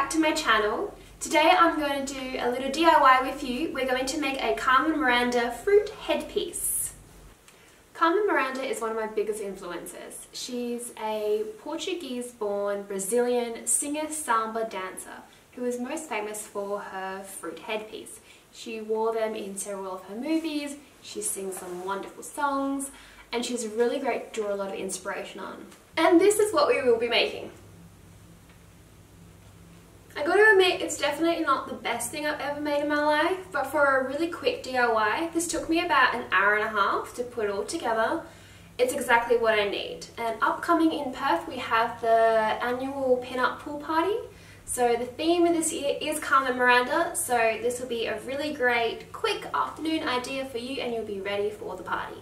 back to my channel. Today I'm going to do a little DIY with you. We're going to make a Carmen Miranda fruit headpiece. Carmen Miranda is one of my biggest influences. She's a Portuguese-born Brazilian singer samba dancer who is most famous for her fruit headpiece. She wore them in several of her movies, she sings some wonderful songs, and she's really great to draw a lot of inspiration on. And this is what we will be making. I gotta admit, it's definitely not the best thing I've ever made in my life, but for a really quick DIY, this took me about an hour and a half to put all together. It's exactly what I need. And upcoming in Perth, we have the annual pin-up pool party. So the theme of this year is Carmen Miranda, so this will be a really great, quick afternoon idea for you and you'll be ready for the party.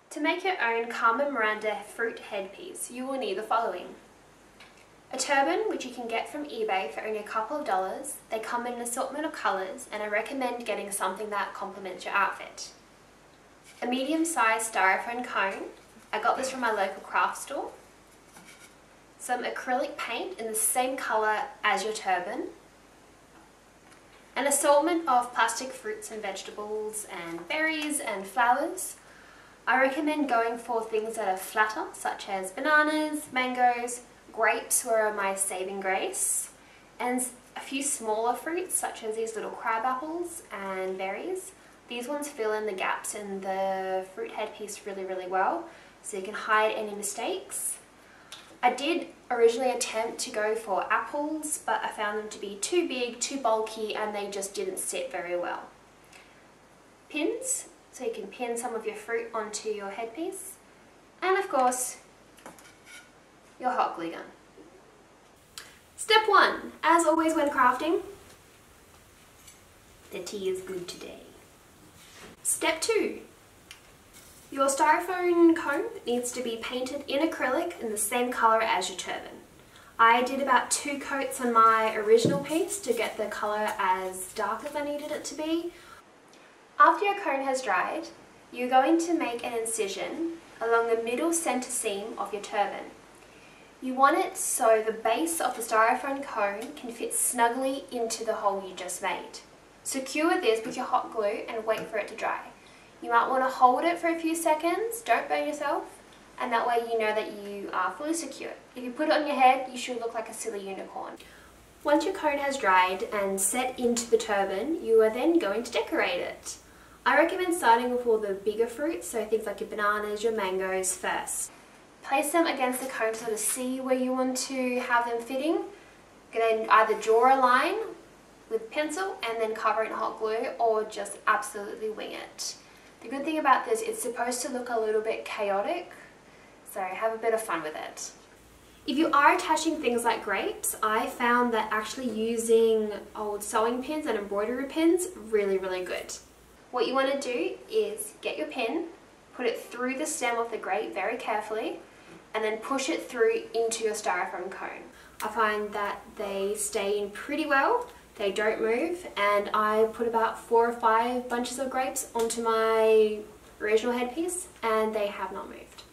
To make your own Carmen Miranda fruit headpiece, you will need the following. A turban, which you can get from eBay for only a couple of dollars. They come in an assortment of colours and I recommend getting something that complements your outfit. A medium-sized styrofoam cone. I got this from my local craft store. Some acrylic paint in the same colour as your turban. An assortment of plastic fruits and vegetables and berries and flowers. I recommend going for things that are flatter, such as bananas, mangoes, grapes were my saving grace, and a few smaller fruits such as these little crab apples and berries. These ones fill in the gaps in the fruit headpiece really well, so you can hide any mistakes. I did originally attempt to go for apples, but I found them to be too big, too bulky, and they just didn't sit very well. Pins, so you can pin some of your fruit onto your headpiece, and of course, your hot glue gun. Step 1. As always when crafting, the tea is good today. Step 2. Your styrofoam cone needs to be painted in acrylic in the same colour as your turban. I did about 2 coats on my original piece to get the colour as dark as I needed it to be. After your cone has dried, you're going to make an incision along the middle centre seam of your turban. You want it so the base of the styrofoam cone can fit snugly into the hole you just made. Secure this with your hot glue and wait for it to dry. You might want to hold it for a few seconds, don't burn yourself, and that way you know that you are fully secure. If you put it on your head, you should look like a silly unicorn. Once your cone has dried and set into the turban, you are then going to decorate it. I recommend starting with all the bigger fruits, so things like your bananas, your mangoes first. Place them against the cone to sort of see where you want to have them fitting. You can then either draw a line with pencil and then cover it in hot glue, or just absolutely wing it. The good thing about this, it's supposed to look a little bit chaotic, so have a bit of fun with it. If you are attaching things like grapes, I found that actually using old sewing pins and embroidery pins really good. What you want to do is get your pin, put it through the stem of the grape very carefully, and then push it through into your styrofoam cone. I find that they stay in pretty well, they don't move, and I put about 4 or 5 bunches of grapes onto my original headpiece and they have not moved.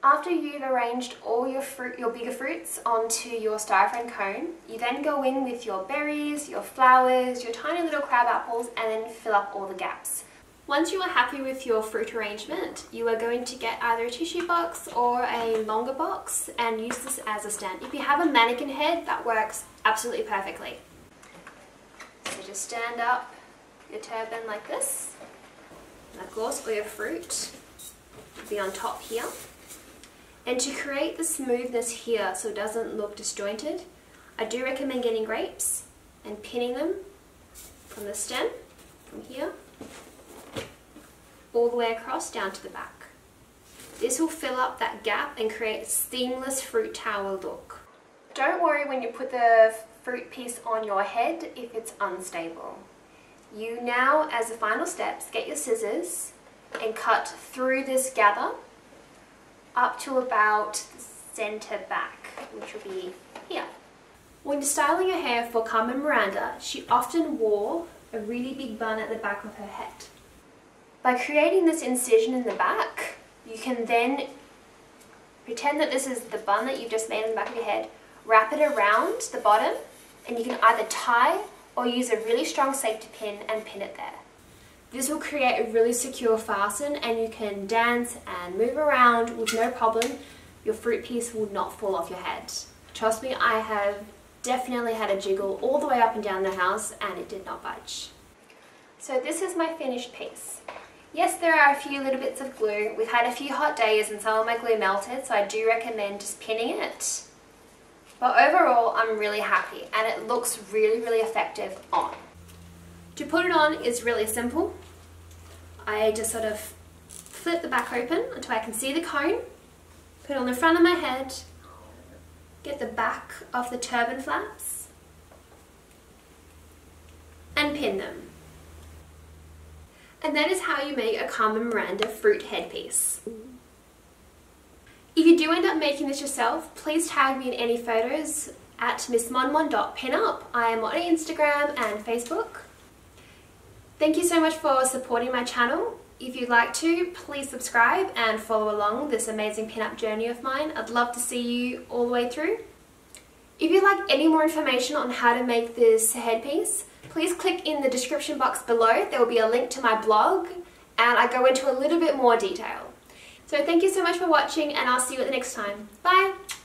After you've arranged all your bigger fruits onto your styrofoam cone, you then go in with your berries, your flowers, your tiny little crab apples, and then fill up all the gaps. Once you are happy with your fruit arrangement, you are going to get either a tissue box or a longer box and use this as a stand. If you have a mannequin head, that works absolutely perfectly. So just stand up your turban like this. And of course, all your fruit will be on top here. And to create the smoothness here so it doesn't look disjointed, I do recommend getting grapes and pinning them from the stem, from here, all the way across down to the back. This will fill up that gap and create a seamless fruit tower look. Don't worry when you put the fruit piece on your head if it's unstable. You now, as the final steps, get your scissors and cut through this gather up to about the center back, which will be here. When you're styling your hair for Carmen Miranda, she often wore a really big bun at the back of her head. By creating this incision in the back, you can then pretend that this is the bun that you've just made in the back of your head, wrap it around the bottom and you can either tie or use a really strong safety pin and pin it there. This will create a really secure fasten and you can dance and move around with no problem. Your fruit piece will not fall off your head. Trust me, I have definitely had a jiggle all the way up and down the house and it did not budge. So this is my finished piece. Yes, there are a few little bits of glue. We've had a few hot days and some of my glue melted, so I do recommend just pinning it. But overall, I'm really happy and it looks really, really effective on. To put it on is really simple. I just sort of flip the back open until I can see the cone, put it on the front of my head, get the back of the turban flaps, and pin them. And that is how you make a Carmen Miranda fruit headpiece. If you do end up making this yourself, please tag me in any photos at missmonmon.pinup. I am on Instagram and Facebook. Thank you so much for supporting my channel. If you'd like to, please subscribe and follow along this amazing pinup journey of mine. I'd love to see you all the way through. If you'd like any more information on how to make this headpiece, please click in the description box below. There will be a link to my blog and I go into a little bit more detail. So thank you so much for watching and I'll see you at the next time. Bye!